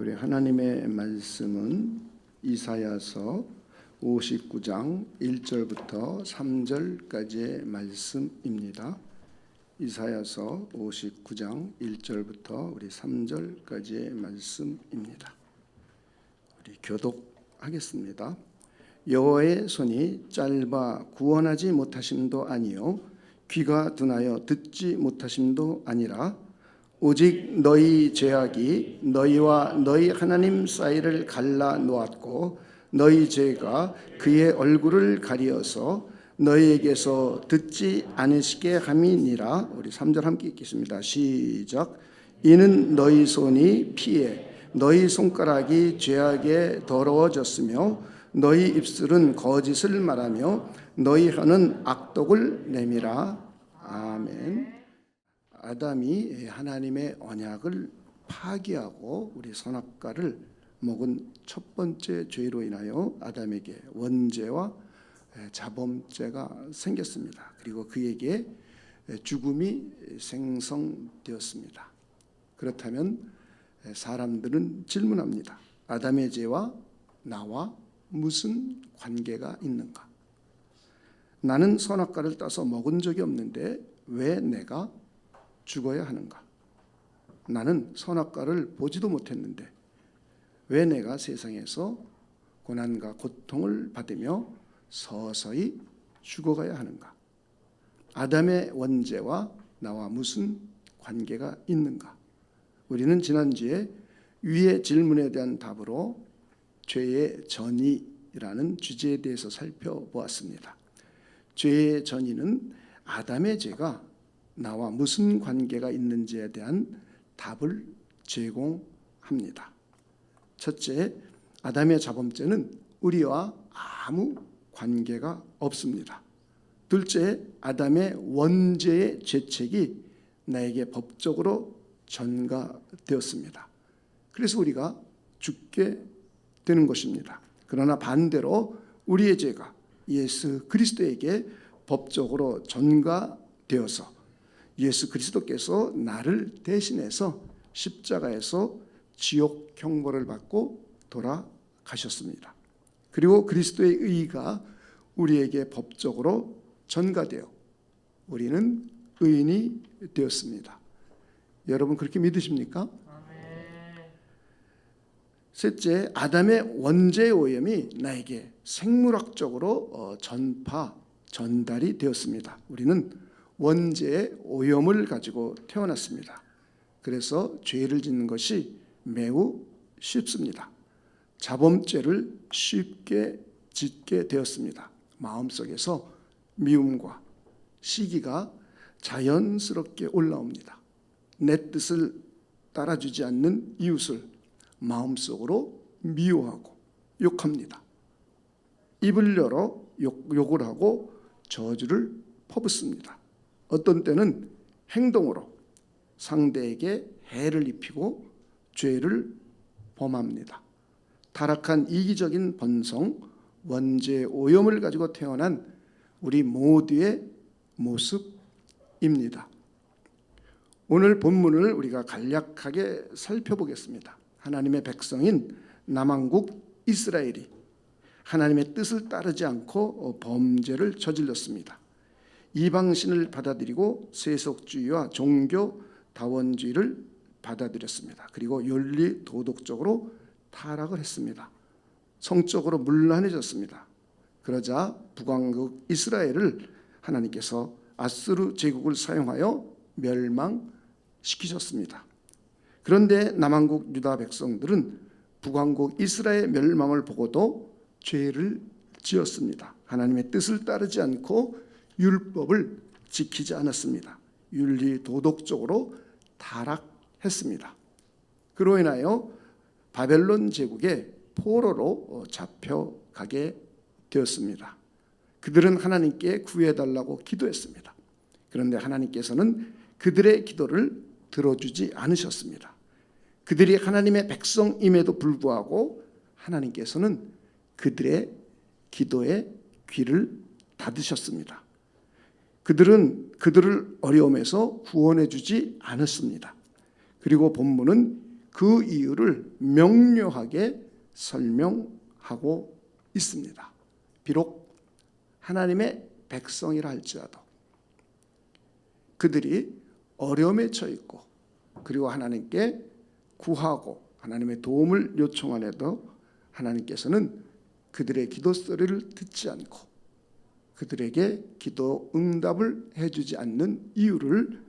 우리 하나님의 말씀은 이사야서 59장 1절부터 3절까지의 말씀입니다. 이사야서 59장 1절부터 우리 3절까지의 말씀입니다. 우리 교독하겠습니다. 여호와의 손이 짧아 구원하지 못하심도 아니요 귀가 둔하여 듣지 못하심도 아니라 오직 너희 죄악이 너희와 너희 하나님 사이를 갈라 놓았고 너희 죄가 그의 얼굴을 가리어서 너희에게서 듣지 않으시게 함이니라. 우리 3절 함께 읽겠습니다. 시작. 이는 너희 손이 피해 너희 손가락이 죄악에 더러워졌으며 너희 입술은 거짓을 말하며 너희 혀는 악독을 내밀어. 아멘. 아담이 하나님의 언약을 파기하고 우리 선악과를 먹은 첫 번째 죄로 인하여 아담에게 원죄와 자범죄가 생겼습니다. 그리고 그에게 죽음이 생성되었습니다. 그렇다면 사람들은 질문합니다. 아담의 죄와 나와 무슨 관계가 있는가? 나는 선악과를 따서 먹은 적이 없는데 왜 내가 죽어야 하는가? 나는 선악과를 보지도 못했는데 왜 내가 세상에서 고난과 고통을 받으며 서서히 죽어가야 하는가? 아담의 원죄와 나와 무슨 관계가 있는가? 우리는 지난주에 위의 질문에 대한 답으로 죄의 전이라는 주제에 대해서 살펴보았습니다. 죄의 전이는 아담의 죄가 나와 무슨 관계가 있는지에 대한 답을 제공합니다. 첫째, 아담의 자범죄는 우리와 아무 관계가 없습니다. 둘째, 아담의 원죄의 죄책이 나에게 법적으로 전가되었습니다. 그래서 우리가 죽게 되는 것입니다. 그러나 반대로 우리의 죄가 예수 그리스도에게 법적으로 전가되어서 예수 그리스도께서 나를 대신해서 십자가에서 지옥 형벌을 받고 돌아가셨습니다. 그리고 그리스도의 의가 우리에게 법적으로 전가되어 우리는 의인이 되었습니다. 여러분 그렇게 믿으십니까? 셋째, 아담의 원죄의 오염이 나에게 생물학적으로 전달이 되었습니다. 우리는 원죄의 오염을 가지고 태어났습니다. 그래서 죄를 짓는 것이 매우 쉽습니다. 자범죄를 쉽게 짓게 되었습니다. 마음속에서 미움과 시기가 자연스럽게 올라옵니다. 내 뜻을 따라주지 않는 이웃을 마음속으로 미워하고 욕합니다. 입을 열어 욕을 하고 저주를 퍼붓습니다. 어떤 때는 행동으로 상대에게 해를 입히고 죄를 범합니다. 타락한 이기적인 본성, 원죄 오염을 가지고 태어난 우리 모두의 모습입니다. 오늘 본문을 우리가 간략하게 살펴보겠습니다. 하나님의 백성인 남왕국 이스라엘이 하나님의 뜻을 따르지 않고 범죄를 저질렀습니다. 이방신을 받아들이고 세속주의와 종교다원주의를 받아들였습니다. 그리고 윤리 도덕적으로 타락을 했습니다. 성적으로 문란해졌습니다. 그러자 북왕국 이스라엘을 하나님께서 아수르 제국을 사용하여 멸망시키셨습니다. 그런데 남왕국 유다 백성들은 북왕국 이스라엘 멸망을 보고도 죄를 지었습니다. 하나님의 뜻을 따르지 않고 율법을 지키지 않았습니다. 윤리 도덕적으로 타락했습니다. 그로 인하여 바벨론 제국의 포로로 잡혀가게 되었습니다. 그들은 하나님께 구해달라고 기도했습니다. 그런데 하나님께서는 그들의 기도를 들어주지 않으셨습니다. 그들이 하나님의 백성임에도 불구하고 하나님께서는 그들의 기도에 귀를 닫으셨습니다. 그들을 어려움에서 구원해 주지 않았습니다. 그리고 본문은 그 이유를 명료하게 설명하고 있습니다. 비록 하나님의 백성이라 할지라도 그들이 어려움에 처해 있고 그리고 하나님께 구하고 하나님의 도움을 요청하여도 하나님께서는 그들의 기도 소리를 듣지 않고 그들에게 기도 응답을 해주지 않는 이유를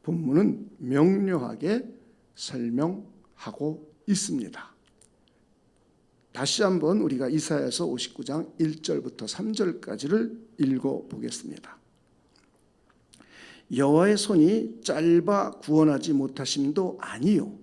본문은 명료하게 설명하고 있습니다. 다시 한번 우리가 이사야서 59장 1절부터 3절까지를 읽어보겠습니다. 여호와의 손이 짧아 구원하지 못하심도 아니요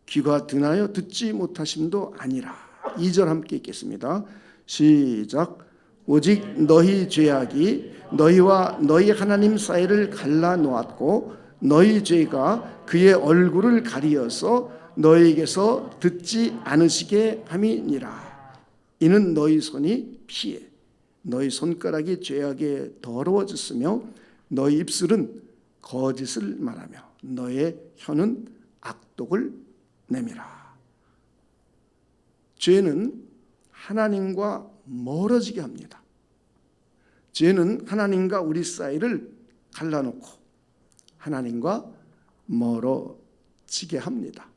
귀가 드나여 듣지 못하심도 아니라. 2절 함께 읽겠습니다. 시작. 오직 너희 죄악이 너희와 너희 하나님 사이를 갈라놓았고 너희 죄가 그의 얼굴을 가리어서 너희에게서 듣지 않으시게 함이니라. 이는 너희 손이 피해 너희 손가락이 죄악에 더러워졌으며 너희 입술은 거짓을 말하며 너의 혀는 악독을 내밀어. 죄는 하나님과 멀어지게 합니다. 죄는 하나님과 우리 사이를 갈라놓고 하나님과 멀어지게 합니다.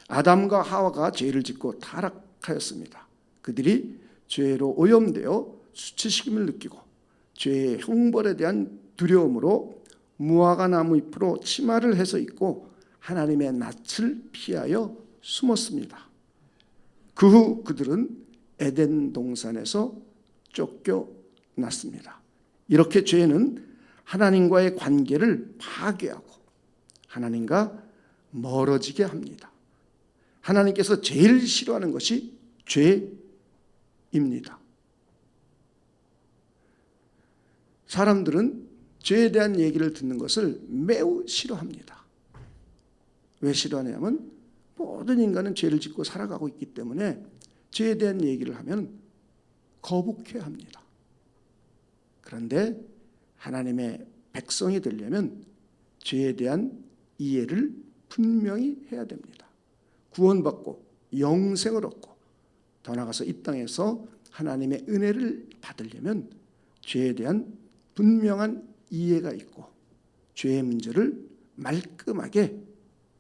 아담과 하와가 죄를 짓고 타락하였습니다. 그들이 죄로 오염되어 수치심을 느끼고 죄의 형벌에 대한 두려움으로 무화과 나무 잎으로 치마를 해서 입고 하나님의 낯을 피하여 숨었습니다. 그 후 그들은 에덴 동산에서 쫓겨났습니다. 이렇게 죄는 하나님과의 관계를 파괴하고 하나님과 멀어지게 합니다. 하나님께서 제일 싫어하는 것이 죄입니다. 사람들은 죄에 대한 얘기를 듣는 것을 매우 싫어합니다. 왜 싫어하냐면 모든 인간은 죄를 짓고 살아가고 있기 때문에 죄에 대한 얘기를 하면 거북해합니다. 그런데 하나님의 백성이 되려면 죄에 대한 이해를 분명히 해야 됩니다. 구원받고 영생을 얻고 더 나아가서 이 땅에서 하나님의 은혜를 받으려면 죄에 대한 분명한 이해가 있고 죄의 문제를 말끔하게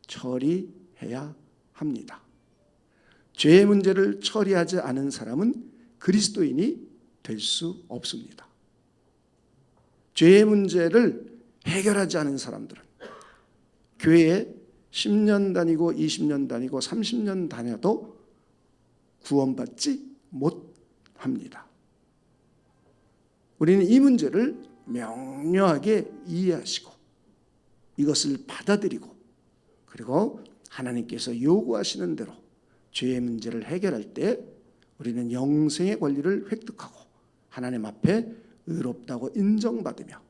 처리해야 합니다. 죄의 문제를 처리하지 않은 사람은 그리스도인이 될 수 없습니다. 죄의 문제를 해결하지 않은 사람들은 교회에 10년 다니고 20년 다니고 30년 다녀도 구원받지 못합니다. 우리는 이 문제를 명료하게 이해하시고 이것을 받아들이고 그리고 하나님께서 요구하시는 대로 죄의 문제를 해결할 때 우리는 영생의 권리를 획득하고 하나님 앞에 의롭다고 인정받으며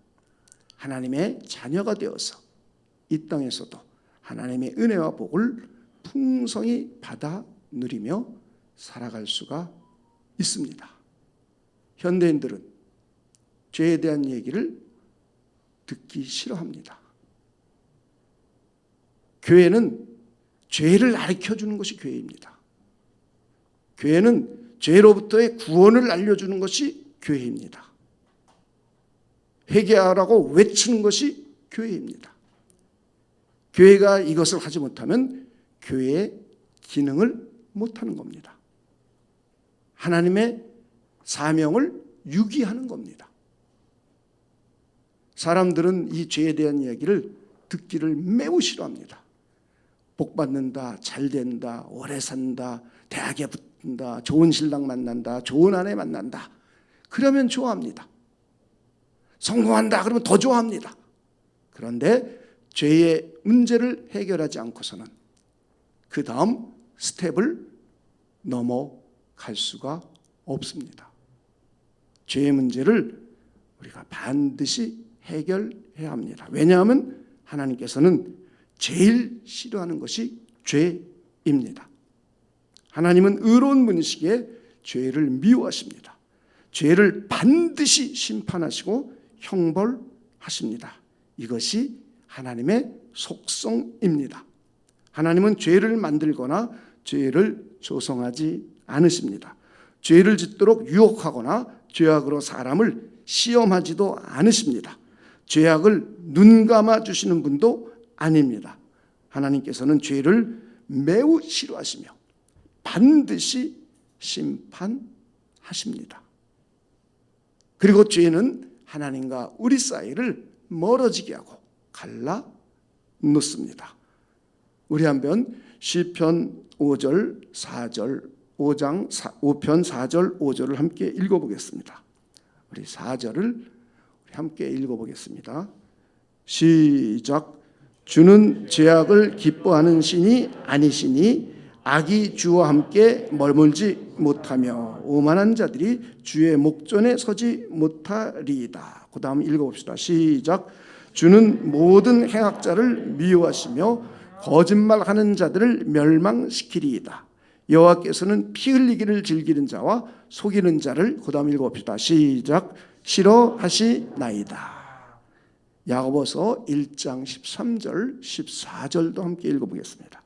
하나님의 자녀가 되어서 이 땅에서도 하나님의 은혜와 복을 풍성히 받아 누리며 살아갈 수가 있습니다. 현대인들은 죄에 대한 얘기를 듣기 싫어합니다. 교회는 죄를 가르쳐주는 것이 교회입니다. 교회는 죄로부터의 구원을 알려주는 것이 교회입니다. 회개하라고 외치는 것이 교회입니다. 교회가 이것을 하지 못하면 교회의 기능을 못하는 겁니다. 하나님의 사명을 유기하는 겁니다. 사람들은 이 죄에 대한 이야기를 듣기를 매우 싫어합니다. 복 받는다, 잘 된다, 오래 산다, 대학에 붙는다, 좋은 신랑 만난다, 좋은 아내 만난다. 그러면 좋아합니다. 성공한다 그러면 더 좋아합니다. 그런데 죄의 문제를 해결하지 않고서는 그 다음 스텝을 넘어갈 수가 없습니다. 죄의 문제를 우리가 반드시 해결해야 합니다. 왜냐하면 하나님께서는 제일 싫어하는 것이 죄입니다. 하나님은 의로운 분이시기에 죄를 미워하십니다. 죄를 반드시 심판하시고 형벌하십니다. 이것이 하나님의 속성입니다. 하나님은 죄를 만들거나 죄를 조성하지 않으십니다. 죄를 짓도록 유혹하거나 죄악으로 사람을 시험하지도 않으십니다. 죄악을 눈감아 주시는 분도 아닙니다. 하나님께서는 죄를 매우 싫어하시며 반드시 심판하십니다. 그리고 죄는 하나님과 우리 사이를 멀어지게 하고 갈라 놓습니다. 우리 한번 시편 5절 4절 5편 4절 5절을 함께 읽어보겠습니다. 우리 4절을 함께 읽어보겠습니다. 시작. 주는 죄악을 기뻐하는 신이 아니시니 악이 주와 함께 머물지 못하며 오만한 자들이 주의 목전에 서지 못하리이다. 그 다음 읽어봅시다. 시작. 주는 모든 행악자를 미워하시며 거짓말하는 자들을 멸망시키리이다. 여호와께서는 피 흘리기를 즐기는 자와 속이는 자를 그 다음 읽어봅시다. 시작. 싫어하시나이다. 야고보서 1장 13절 14절도 함께 읽어보겠습니다.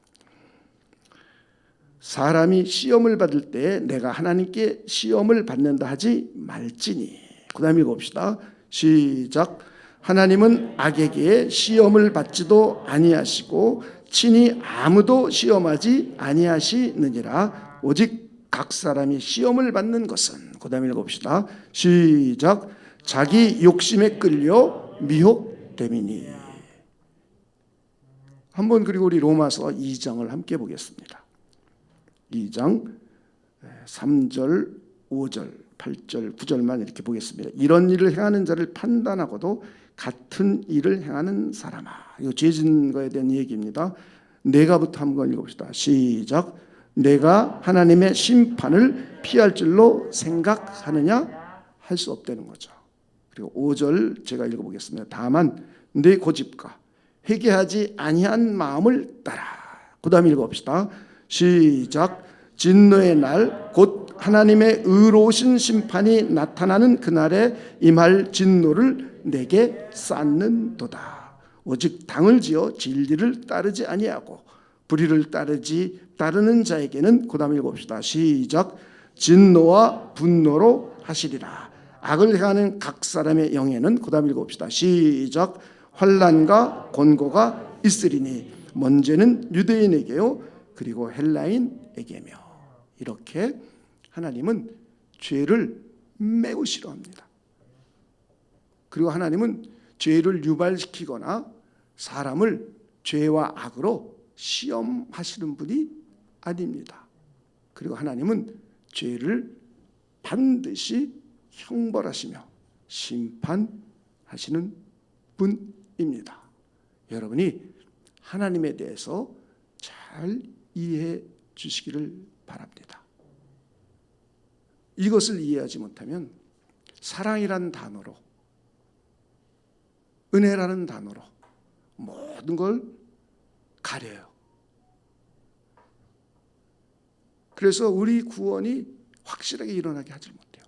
사람이 시험을 받을 때 내가 하나님께 시험을 받는다 하지 말지니. 그 다음 읽어봅시다. 시작. 하나님은 악에게 시험을 받지도 아니하시고 친히 아무도 시험하지 아니하시느니라. 오직 각 사람이 시험을 받는 것은, 그 다음에 읽어봅시다. 시작. 자기 욕심에 끌려 미혹됨이니. 한번 그리고 우리 로마서 2장을 함께 보겠습니다. 2장 3절 5절 8절 9절만 이렇게 보겠습니다. 이런 일을 행하는 자를 판단하고도 같은 일을 행하는 사람아. 이거 죄 짓는 거에 대한 얘기입니다. 내가부터 한번 읽어봅시다. 시작. 내가 하나님의 심판을 피할 줄로 생각하느냐? 할 수 없다는 거죠. 그리고 5절 제가 읽어보겠습니다. 다만 내 고집과 회개하지 아니한 마음을 따라. 그 다음에 읽어봅시다. 시작. 진노의 날 곧 하나님의 의로우신 심판이 나타나는 그날에 임할 진노를 내게 쌓는도다. 오직 당을 지어 진리를 따르지 아니하고 불의를 따르는 자에게는 그 다음에 읽어봅시다. 시작. 진노와 분노로 하시리라. 악을 행하는 각 사람의 영에는 그 다음에 읽어봅시다. 시작. 환난과 곤고가 있으리니 먼저는 유대인에게요 그리고 헬라인에게며. 이렇게 하나님은 죄를 매우 싫어합니다. 그리고 하나님은 죄를 유발시키거나 사람을 죄와 악으로 시험하시는 분이 아닙니다. 그리고 하나님은 죄를 반드시 형벌하시며 심판하시는 분입니다. 여러분이 하나님에 대해서 잘 이해해 주시기를 바랍니다. 이것을 이해하지 못하면 사랑이라는 단어로, 은혜라는 단어로 모든 걸 가려요. 그래서 우리 구원이 확실하게 일어나게 하지 못해요.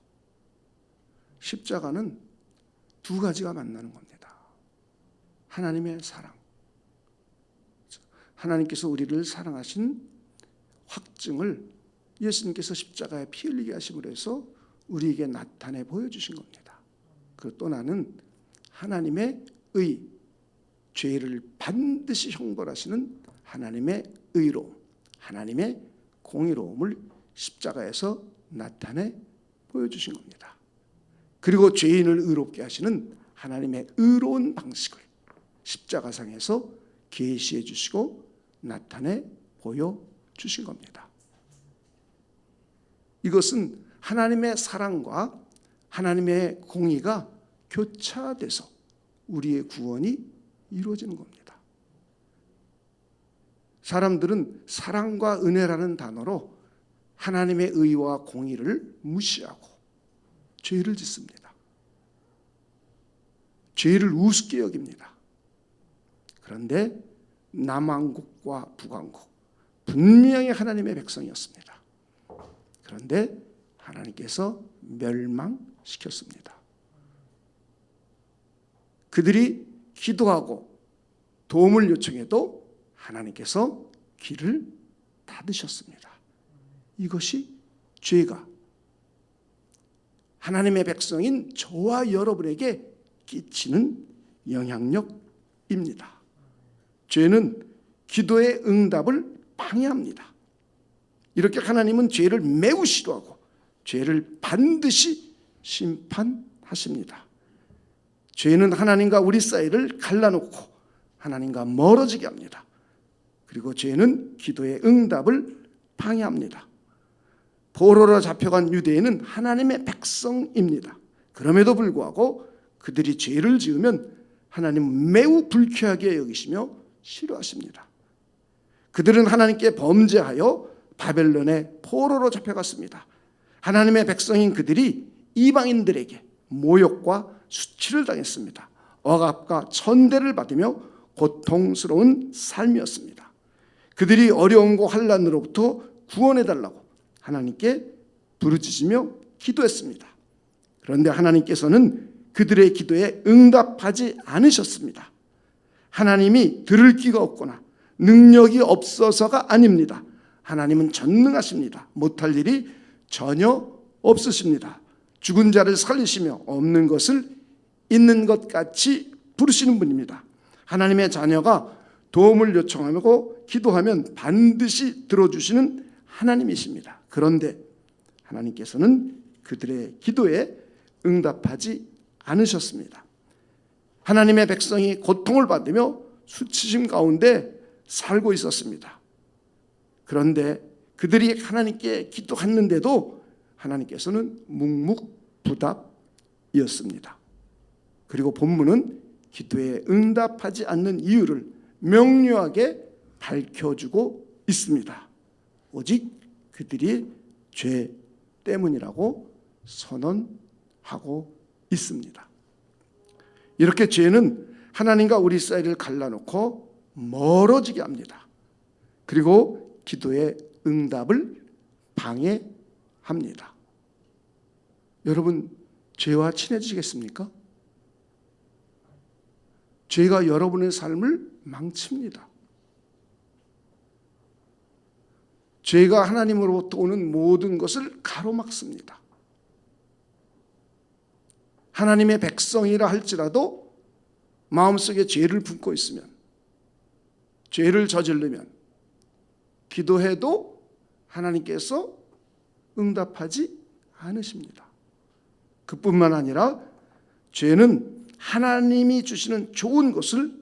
십자가는 두 가지가 만나는 겁니다. 하나님의 사랑, 하나님께서 우리를 사랑하신 확증을 예수님께서 십자가에 피 흘리게 하심으로 해서 우리에게 나타내 보여주신 겁니다. 그리고 또 나는 하나님의 의, 죄를 반드시 형벌하시는 하나님의 의로움, 하나님의 공의로움을 십자가에서 나타내 보여주신 겁니다. 그리고 죄인을 의롭게 하시는 하나님의 의로운 방식을 십자가상에서 계시해 주시고 나타내 보여주신 겁니다. 이것은 하나님의 사랑과 하나님의 공의가 교차돼서 우리의 구원이 이루어지는 겁니다. 사람들은 사랑과 은혜라는 단어로 하나님의 의와 공의를 무시하고 죄를 짓습니다. 죄를 우습게 여깁니다. 그런데 남왕국과 북왕국 분명히 하나님의 백성이었습니다. 그런데 하나님께서 멸망시켰습니다. 그들이 기도하고 도움을 요청해도 하나님께서 귀를 닫으셨습니다. 이것이 죄가 하나님의 백성인 저와 여러분에게 끼치는 영향력입니다. 죄는 기도의 응답을 방해합니다. 이렇게 하나님은 죄를 매우 싫어하고 죄를 반드시 심판하십니다. 죄는 하나님과 우리 사이를 갈라놓고 하나님과 멀어지게 합니다. 그리고 죄는 기도의 응답을 방해합니다. 포로로 잡혀간 유대인은 하나님의 백성입니다. 그럼에도 불구하고 그들이 죄를 지으면 하나님은 매우 불쾌하게 여기시며 싫어하십니다. 그들은 하나님께 범죄하여 바벨론의 포로로 잡혀갔습니다. 하나님의 백성인 그들이 이방인들에게 모욕과 수치를 당했습니다. 억압과 천대를 받으며 고통스러운 삶이었습니다. 그들이 어려움과 환난으로부터 구원해달라고 하나님께 부르짖으며 기도했습니다. 그런데 하나님께서는 그들의 기도에 응답하지 않으셨습니다. 하나님이 들을 귀가 없거나 능력이 없어서가 아닙니다. 하나님은 전능하십니다. 못할 일이 전혀 없으십니다. 죽은 자를 살리시며 없는 것을 있는 것 같이 부르시는 분입니다. 하나님의 자녀가 도움을 요청하고 기도하면 반드시 들어주시는 하나님이십니다. 그런데 하나님께서는 그들의 기도에 응답하지 않으셨습니다. 하나님의 백성이 고통을 받으며 수치심 가운데 살고 있었습니다. 그런데 그들이 하나님께 기도했는데도 하나님께서는 묵묵부답이었습니다. 그리고 본문은 기도에 응답하지 않는 이유를 명료하게 밝혀주고 있습니다. 오직 그들이 죄 때문이라고 선언하고 있습니다. 이렇게 죄는 하나님과 우리 사이를 갈라놓고 멀어지게 합니다. 그리고 기도의 응답을 방해합니다. 여러분, 죄와 친해지겠습니까? 죄가 여러분의 삶을 망칩니다. 죄가 하나님으로부터 오는 모든 것을 가로막습니다. 하나님의 백성이라 할지라도 마음속에 죄를 품고 있으면, 죄를 저지르면 기도해도 하나님께서 응답하지 않으십니다. 그뿐만 아니라 죄는 하나님이 주시는 좋은 것을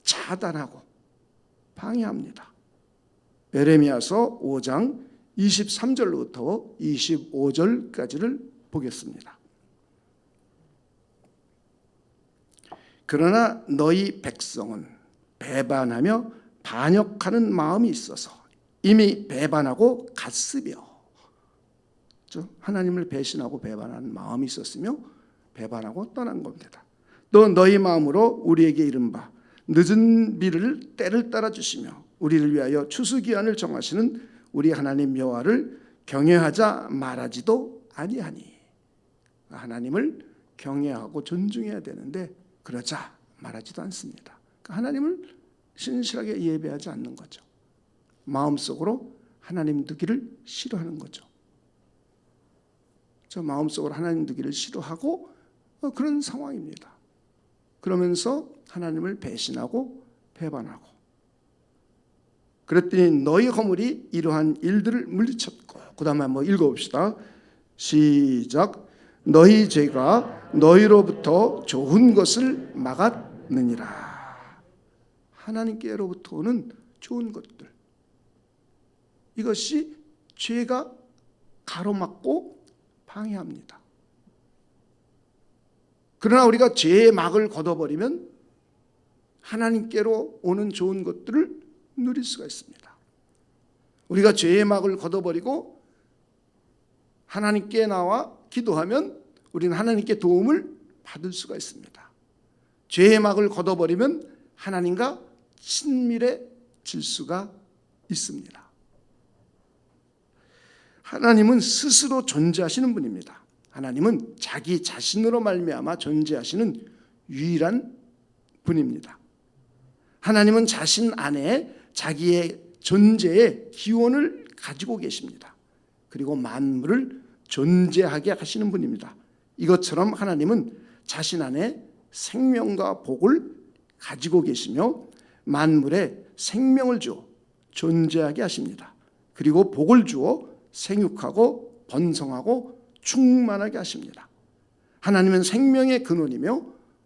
차단하고 방해합니다. 에레미야서 5장 23절부터 25절까지를 보겠습니다. 그러나 너희 백성은 배반하며 반역하는 마음이 있어서 이미 배반하고 갔으며, 하나님을 배신하고 배반하는 마음이 있었으며 배반하고 떠난 겁니다. 또 너희 마음으로 우리에게 이른바 늦은 비를 때를 따라 주시며 우리를 위하여 추수기한을 정하시는 우리 하나님 여호와를 경외하자 말하지도 아니하니. 하나님을 경외하고 존중해야 되는데 그러자 말하지도 않습니다. 하나님을 신실하게 예배하지 않는 거죠. 마음속으로 하나님 두기를 싫어하는 거죠. 저 마음속으로 하나님 두기를 싫어하고 그런 상황입니다. 그러면서 하나님을 배신하고 배반하고, 그랬더니 너희 허물이 이러한 일들을 물리쳤고, 그 다음에 한번 읽어봅시다. 시작. 너희 죄가 너희로부터 좋은 것을 막았느니라. 하나님께로부터 오는 좋은 것들, 이것이 죄가 가로막고 방해합니다. 그러나 우리가 죄의 막을 걷어버리면 하나님께로 오는 좋은 것들을 누릴 수가 있습니다. 우리가 죄의 막을 걷어버리고 하나님께 나와 기도하면 우리는 하나님께 도움을 받을 수가 있습니다. 죄의 막을 걷어버리면 하나님과 친밀해질 수가 있습니다. 하나님은 스스로 존재하시는 분입니다. 하나님은 자기 자신으로 말미암아 존재하시는 유일한 분입니다. 하나님은 자신 안에 자기의 존재의 기원을 가지고 계십니다. 그리고 만물을 존재하게 하시는 분입니다. 이것처럼 하나님은 자신 안에 생명과 복을 가지고 계시며 만물에 생명을 주어 존재하게 하십니다. 그리고 복을 주어 생육하고 번성하고 충만하게 하십니다. 하나님은 생명의 근원이며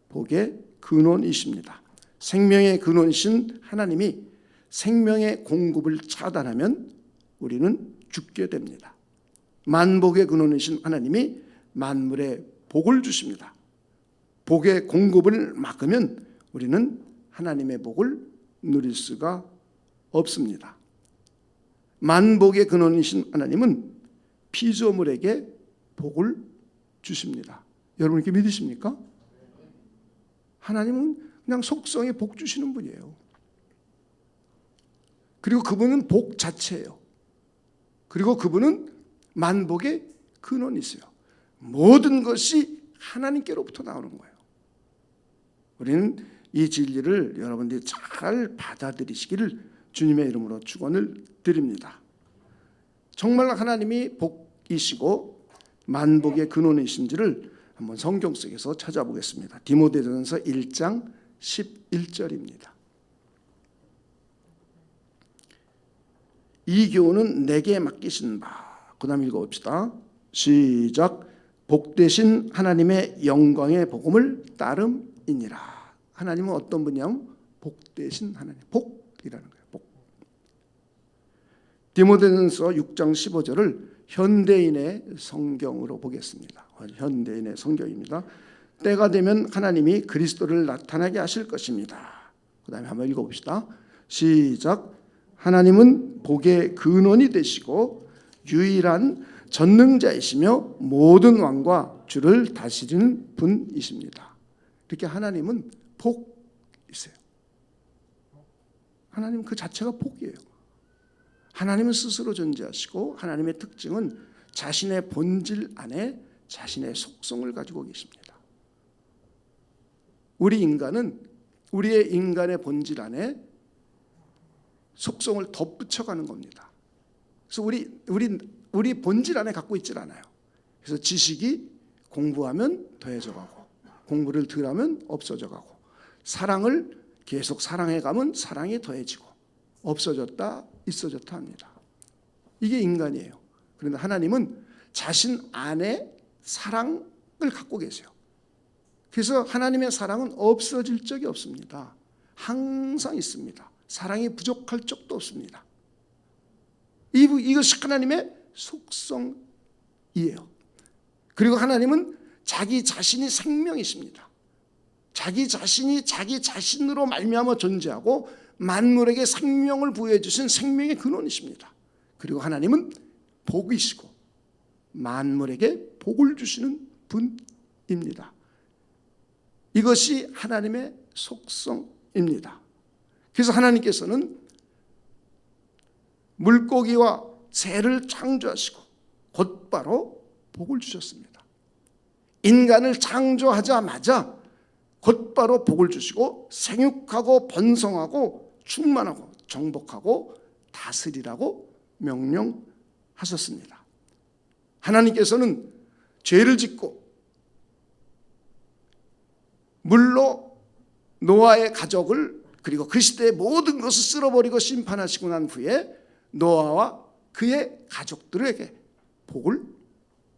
복의 근원이십니다. 생명의 근원이신 하나님이 생명의 공급을 차단하면 우리는 죽게 됩니다. 만복의 근원이신 하나님이 만물에 복을 주십니다. 복의 공급을 막으면 우리는 하나님의 복을 누릴 수가 없습니다. 만복의 근원이신 하나님은 피조물에게 복을 주십니다. 여러분 이렇게 믿으십니까? 하나님은 그냥 속성에 복 주시는 분이에요. 그리고 그분은 복 자체예요. 그리고 그분은 만복의 근원이세요. 모든 것이 하나님께로부터 나오는 거예요. 우리는 이 진리를 여러분들이 잘 받아들이시기를 주님의 이름으로 축원을 드립니다. 정말 하나님이 복이시고 만복의 근원이신지를 한번 성경 속에서 찾아보겠습니다. 디모데전서 1장 11절입니다. 이 교훈은 내게 맡기신 바. 그 다음 읽어봅시다. 시작. 복되신 하나님의 영광의 복음을 따름이니라. 하나님은 어떤 분이냐면 복되신 하나님. 복이라는 거예요. 복. 디모데전서 6장 15절을 현대인의 성경으로 보겠습니다. 현대인의 성경입니다. 때가 되면 하나님이 그리스도를 나타나게 하실 것입니다. 그 다음에 한번 읽어봅시다. 시작. 하나님은 복의 근원이 되시고 유일한 전능자이시며 모든 왕과 주를 다스리는 분이십니다. 이렇게 하나님은 복이세요. 하나님 그 자체가 복이에요. 하나님은 스스로 존재하시고 하나님의 특징은 자신의 본질 안에 자신의 속성을 가지고 계십니다. 우리 인간은 우리의 인간의 본질 안에 속성을 덧붙여가는 겁니다. 그래서 우리 본질 안에 갖고 있질 않아요. 그래서 지식이 공부하면 더해져가고 공부를 덜 하면 없어져가고 사랑을 계속 사랑해가면 사랑이 더해지고 없어졌다 있어졌다 합니다. 이게 인간이에요. 그런데 하나님은 자신 안에 사랑을 갖고 계세요. 그래서 하나님의 사랑은 없어질 적이 없습니다. 항상 있습니다. 사랑이 부족할 적도 없습니다. 이것이 하나님의 속성이에요. 그리고 하나님은 자기 자신이 생명이십니다. 자기 자신이 자기 자신으로 말미암아 존재하고 만물에게 생명을 부여해 주신 생명의 근원이십니다. 그리고 하나님은 복이시고 만물에게 복을 주시는 분입니다. 이것이 하나님의 속성입니다. 그래서 하나님께서는 물고기와 새를 창조하시고 곧바로 복을 주셨습니다. 인간을 창조하자마자 곧바로 복을 주시고 생육하고 번성하고 충만하고 정복하고 다스리라고 명령하셨습니다. 하나님께서는 죄를 짓고 물로 노아의 가족을 그리고 그 시대의 모든 것을 쓸어버리고 심판하시고 난 후에 노아와 그의 가족들에게 복을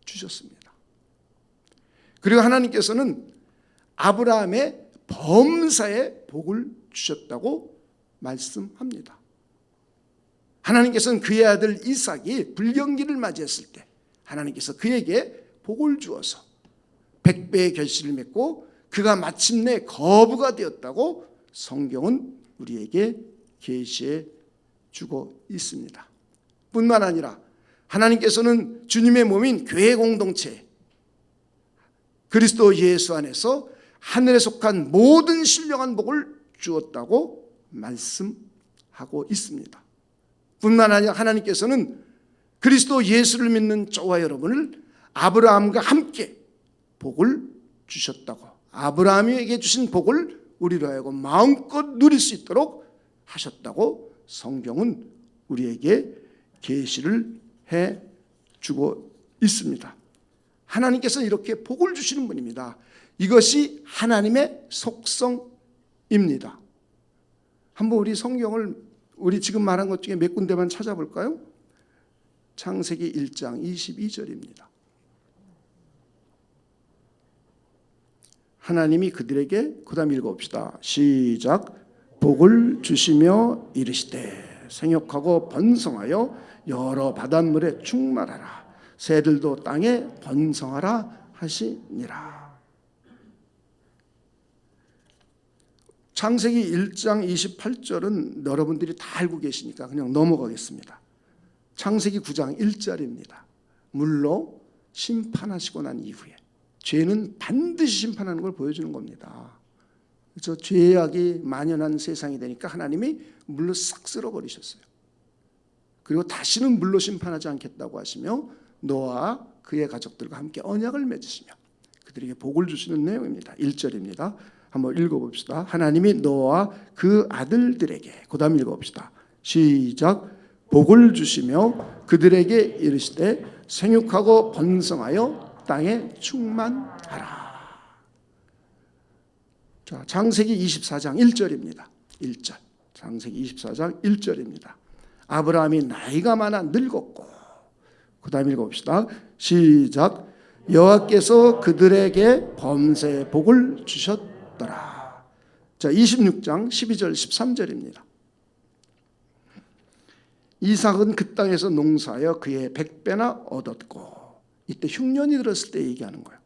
주셨습니다. 그리고 하나님께서는 아브라함의 범사에 복을 주셨다고 말씀합니다. 하나님께서는 그의 아들 이삭이 불경기를 맞이했을 때 하나님께서 그에게 복을 주어서 100배의 결실을 맺고 그가 마침내 거부가 되었다고 성경은 우리에게 계시해 주고 있습니다. 뿐만 아니라 하나님께서는 주님의 몸인 교회 공동체 그리스도 예수 안에서 하늘에 속한 모든 신령한 복을 주었다고 말씀하고 있습니다. 뿐만 아니라 하나님께서는 그리스도 예수를 믿는 저와 여러분을 아브라함과 함께 복을 주셨다고 아브라함에게 주신 복을 우리로 하여금 마음껏 누릴 수 있도록 하셨다고 성경은 우리에게 계시를 해 주고 있습니다. 하나님께서 이렇게 복을 주시는 분입니다. 이것이 하나님의 속성입니다. 한번 우리 성경을 우리 지금 말한 것 중에 몇 군데만 찾아볼까요? 창세기 1장 22절입니다. 하나님이 그들에게, 그 다음 읽어봅시다. 시작. 복을 주시며 이르시되 생육하고 번성하여 여러 바닷물에 충만하라. 새들도 땅에 번성하라 하시니라. 창세기 1장 28절은 여러분들이 다 알고 계시니까 그냥 넘어가겠습니다. 창세기 9장 1절입니다. 물로 심판하시고 난 이후에 죄는 반드시 심판하는 걸 보여주는 겁니다. 그래서 죄악이 만연한 세상이 되니까 하나님이 물로 싹 쓸어버리셨어요. 그리고 다시는 물로 심판하지 않겠다고 하시며 노아와 그의 가족들과 함께 언약을 맺으시며 그들에게 복을 주시는 내용입니다. 1절입니다. 한번 읽어봅시다. 하나님이 노아와 그 아들들에게, 그 다음 읽어봅시다. 시작. 복을 주시며 그들에게 이르시되 생육하고 번성하여 땅에 충만하라. 자, 창세기 24장 1절입니다. 1절. 창세기 24장 1절입니다. 아브라함이 나이가 많아 늙었고, 그 다음 읽어봅시다. 시작. 여호와께서 그들에게 범사의 복을 주셨더라. 자, 26장 12절 13절입니다. 이삭은 그 땅에서 농사하여 그의 100배나 얻었고, 이때 흉년이 들었을 때 얘기하는 거예요.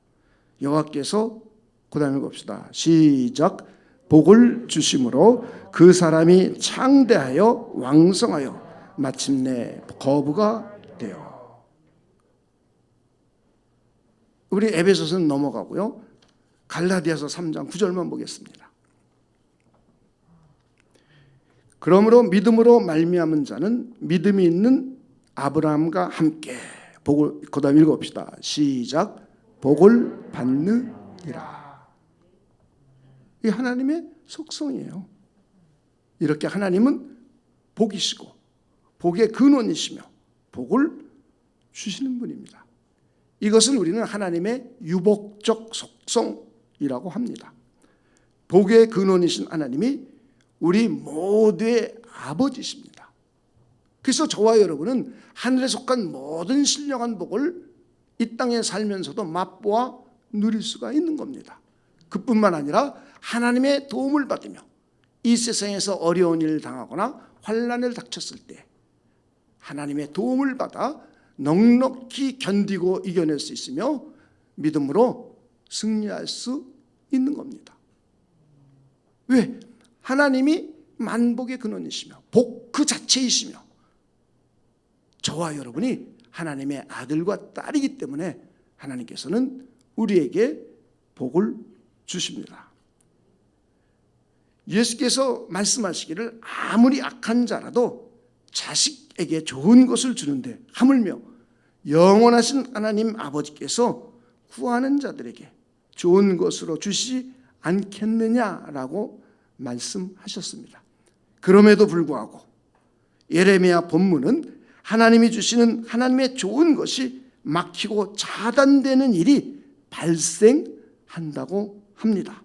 여호와께서, 그 다음에 읽읍시다. 시작. 복을 주심으로 그 사람이 창대하여 왕성하여 마침내 거부가 되어. 우리 에베소서는 넘어가고요. 갈라디아서 3장 9절만 보겠습니다. 그러므로 믿음으로 말미암은 자는 믿음이 있는 아브라함과 함께 복을, 그 다음 읽어봅시다. 시작. 복을 받느니라. 이 하나님의 속성이에요. 이렇게 하나님은 복이시고 복의 근원이시며 복을 주시는 분입니다. 이것을 우리는 하나님의 유복적 속성이라고 합니다. 복의 근원이신 하나님이 우리 모두의 아버지십니다. 그래서 저와 여러분은 하늘에 속한 모든 신령한 복을 이 땅에 살면서도 맛보아 누릴 수가 있는 겁니다. 그뿐만 아니라 하나님의 도움을 받으며 이 세상에서 어려운 일을 당하거나 환난을 닥쳤을 때 하나님의 도움을 받아 넉넉히 견디고 이겨낼 수 있으며 믿음으로 승리할 수 있는 겁니다. 왜? 하나님이 만복의 근원이시며 복 그 자체이시며 저와 여러분이 하나님의 아들과 딸이기 때문에 하나님께서는 우리에게 복을 주십니다. 예수께서 말씀하시기를 아무리 악한 자라도 자식에게 좋은 것을 주는데 하물며 영원하신 하나님 아버지께서 구하는 자들에게 좋은 것으로 주시지 않겠느냐라고 말씀하셨습니다. 그럼에도 불구하고 예레미야 본문은 하나님이 주시는 하나님의 좋은 것이 막히고 차단되는 일이 발생한다고 합니다.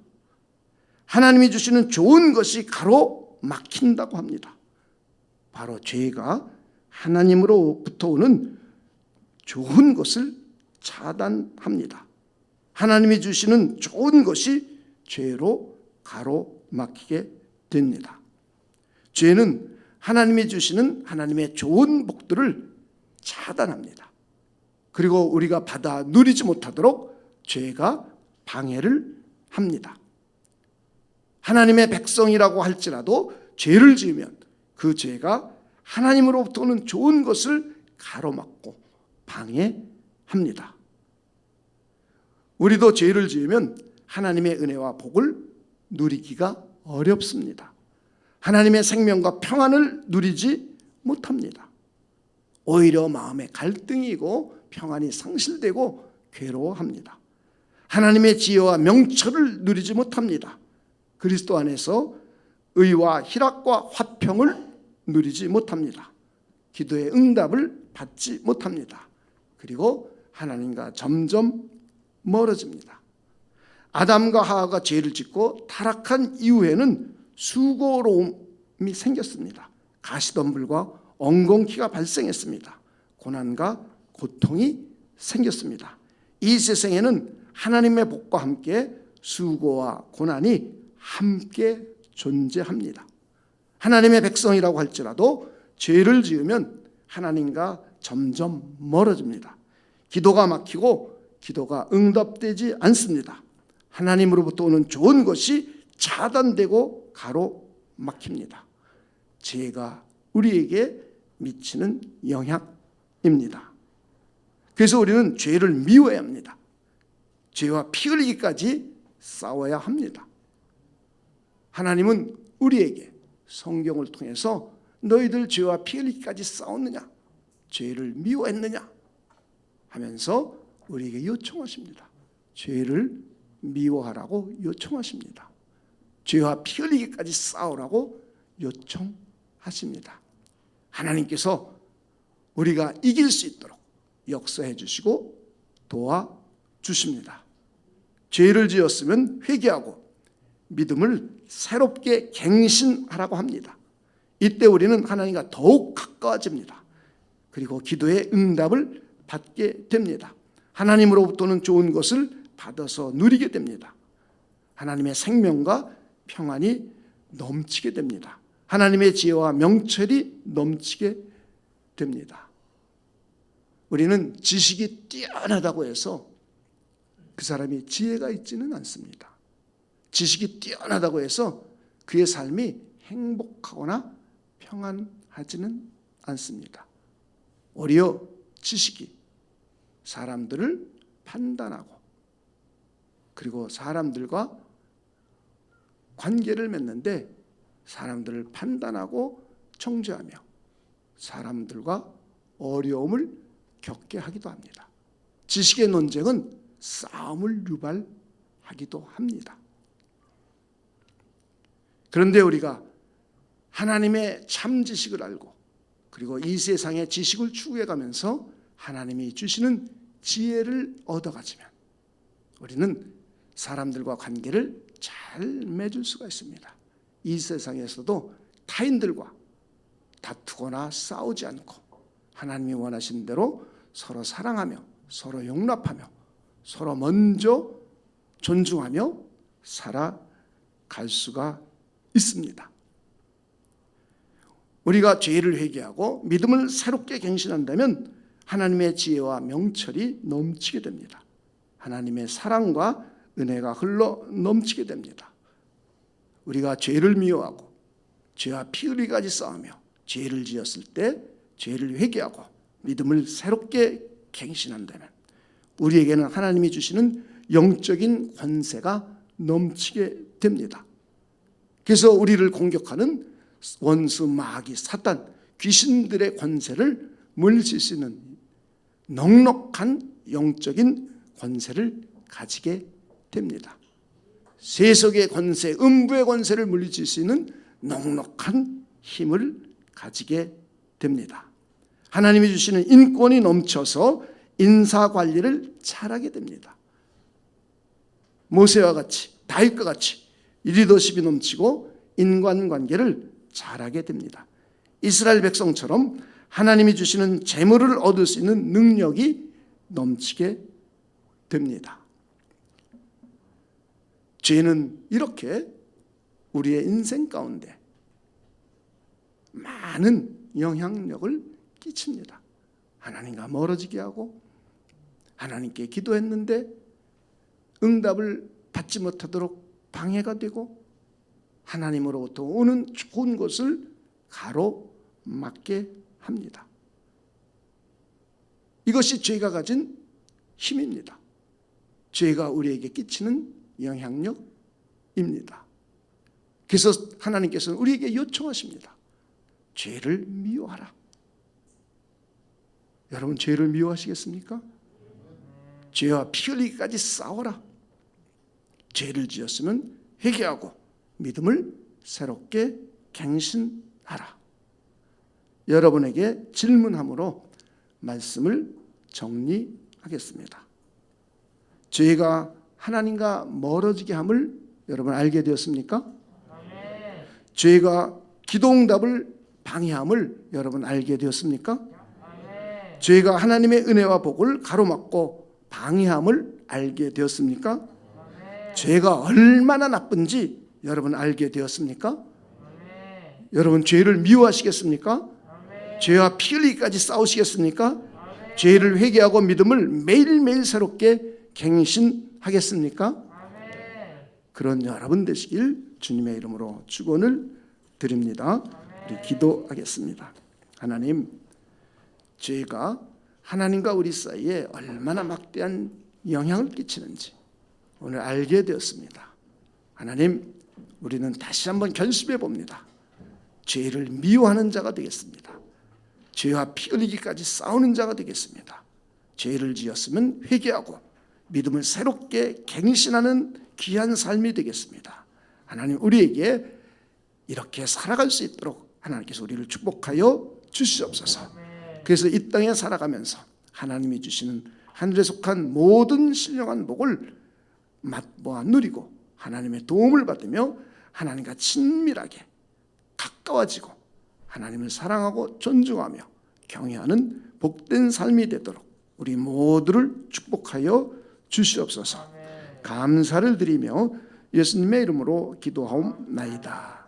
하나님이 주시는 좋은 것이 가로막힌다고 합니다. 바로 죄가 하나님으로부터 오는 좋은 것을 차단합니다. 하나님이 주시는 좋은 것이 죄로 가로막히게 됩니다. 죄는 하나님이 주시는 하나님의 좋은 복들을 차단합니다. 그리고 우리가 받아 누리지 못하도록 죄가 방해를 합니다. 하나님의 백성이라고 할지라도 죄를 지으면 그 죄가 하나님으로부터 오는 좋은 것을 가로막고 방해합니다. 우리도 죄를 지으면 하나님의 은혜와 복을 누리기가 어렵습니다. 하나님의 생명과 평안을 누리지 못합니다. 오히려 마음에 갈등이고 평안이 상실되고 괴로워합니다. 하나님의 지혜와 명철을 누리지 못합니다. 그리스도 안에서 의와 희락과 화평을 누리지 못합니다. 기도의 응답을 받지 못합니다. 그리고 하나님과 점점 멀어집니다. 아담과 하와가 죄를 짓고 타락한 이후에는 수고로움이 생겼습니다. 가시덤불과 엉겅퀴가 발생했습니다. 고난과 고통이 생겼습니다. 이 세상에는 하나님의 복과 함께 수고와 고난이 함께 존재합니다. 하나님의 백성이라고 할지라도 죄를 지으면 하나님과 점점 멀어집니다. 기도가 막히고 기도가 응답되지 않습니다. 하나님으로부터 오는 좋은 것이 차단되고 가로막힙니다. 죄가 우리에게 미치는 영향입니다. 그래서 우리는 죄를 미워해야 합니다. 죄와 피 흘리기까지 싸워야 합니다. 하나님은 우리에게 성경을 통해서 너희들 죄와 피 흘리기까지 싸웠느냐, 죄를 미워했느냐 하면서 우리에게 요청하십니다. 죄를 미워하라고 요청하십니다. 죄와 피 흘리기까지 싸우라고 요청하십니다. 하나님께서 우리가 이길 수 있도록 역사해 주시고 도와주십니다. 죄를 지었으면 회개하고 믿음을 새롭게 갱신하라고 합니다. 이때 우리는 하나님과 더욱 가까워집니다. 그리고 기도의 응답을 받게 됩니다. 하나님으로부터는 좋은 것을 받아서 누리게 됩니다. 하나님의 생명과 평안이 넘치게 됩니다. 하나님의 지혜와 명철이 넘치게 됩니다. 우리는 지식이 뛰어나다고 해서 그 사람이 지혜가 있지는 않습니다. 지식이 뛰어나다고 해서 그의 삶이 행복하거나 평안하지는 않습니다. 오히려 지식이 사람들을 판단하고 그리고 사람들과 관계를 맺는데 사람들을 판단하고 정죄하며 사람들과 어려움을 겪게 하기도 합니다. 지식의 논쟁은 싸움을 유발하기도 합니다. 그런데 우리가 하나님의 참 지식을 알고 그리고 이 세상의 지식을 추구해가면서 하나님이 주시는 지혜를 얻어가지면 우리는 사람들과 관계를 잘 맺을 수가 있습니다. 이 세상에서도 타인들과 다투거나 싸우지 않고 하나님이 원하시는 대로 서로 사랑하며 서로 용납하며 서로 먼저 존중하며 살아갈 수가 있습니다. 우리가 죄를 회개하고 믿음을 새롭게 갱신한다면 하나님의 지혜와 명철이 넘치게 됩니다. 하나님의 사랑과 은혜가 흘러 넘치게 됩니다. 우리가 죄를 미워하고 죄와 피 흘리기까지 싸우며 죄를 지었을 때 죄를 회개하고 믿음을 새롭게 갱신한다면 우리에게는 하나님이 주시는 영적인 권세가 넘치게 됩니다. 그래서 우리를 공격하는 원수, 마귀, 사탄, 귀신들의 권세를 물리칠 수 있는 넉넉한 영적인 권세를 가지게 됩니다. 세속의 권세, 음부의 권세를 물리칠 수 있는 넉넉한 힘을 가지게 됩니다. 하나님이 주시는 인권이 넘쳐서 인사관리를 잘하게 됩니다. 모세와 같이 다윗과 같이 리더십이 넘치고 인간관계를 잘하게 됩니다. 이스라엘 백성처럼 하나님이 주시는 재물을 얻을 수 있는 능력이 넘치게 됩니다. 죄는 이렇게 우리의 인생 가운데 많은 영향력을 끼칩니다. 하나님과 멀어지게 하고 하나님께 기도했는데 응답을 받지 못하도록 방해가 되고 하나님으로부터 오는 좋은 것을 가로막게 합니다. 이것이 죄가 가진 힘입니다. 죄가 우리에게 끼치는 영향력입니다. 그래서 하나님께서는 우리에게 요청하십니다. 죄를 미워하라. 여러분 죄를 미워하시겠습니까? 죄와 피 흘리기까지 싸워라. 죄를 지었으면 회개하고 믿음을 새롭게 갱신하라. 여러분에게 질문함으로 말씀을 정리하겠습니다. 죄가 하나님과 멀어지게 함을 여러분 알게 되었습니까? 죄가 기도응답을 방해함을 여러분 알게 되었습니까? 죄가 하나님의 은혜와 복을 가로막고 방해함을 알게 되었습니까? 죄가 얼마나 나쁜지 여러분 알게 되었습니까? 여러분 죄를 미워하시겠습니까? 죄와 피 흘리기까지 싸우시겠습니까? 죄를 회개하고 믿음을 매일매일 새롭게 갱신하겠습니까? 그런 여러분 되시길 주님의 이름으로 축원을 드립니다. 우리 기도하겠습니다. 하나님, 죄가 하나님과 우리 사이에 얼마나 막대한 영향을 끼치는지 오늘 알게 되었습니다. 하나님, 우리는 다시 한번 결심해 봅니다. 죄를 미워하는 자가 되겠습니다. 죄와 피 흘리기까지 싸우는 자가 되겠습니다. 죄를 지었으면 회개하고 믿음을 새롭게 갱신하는 귀한 삶이 되겠습니다. 하나님, 우리에게 이렇게 살아갈 수 있도록 하나님께서 우리를 축복하여 주시옵소서. 그래서 이 땅에 살아가면서 하나님이 주시는 하늘에 속한 모든 신령한 복을 맛보아 누리고 하나님의 도움을 받으며 하나님과 친밀하게 가까워지고 하나님을 사랑하고 존중하며 경외하는 복된 삶이 되도록 우리 모두를 축복하여 주시옵소서. 감사를 드리며 예수님의 이름으로 기도하옵나이다.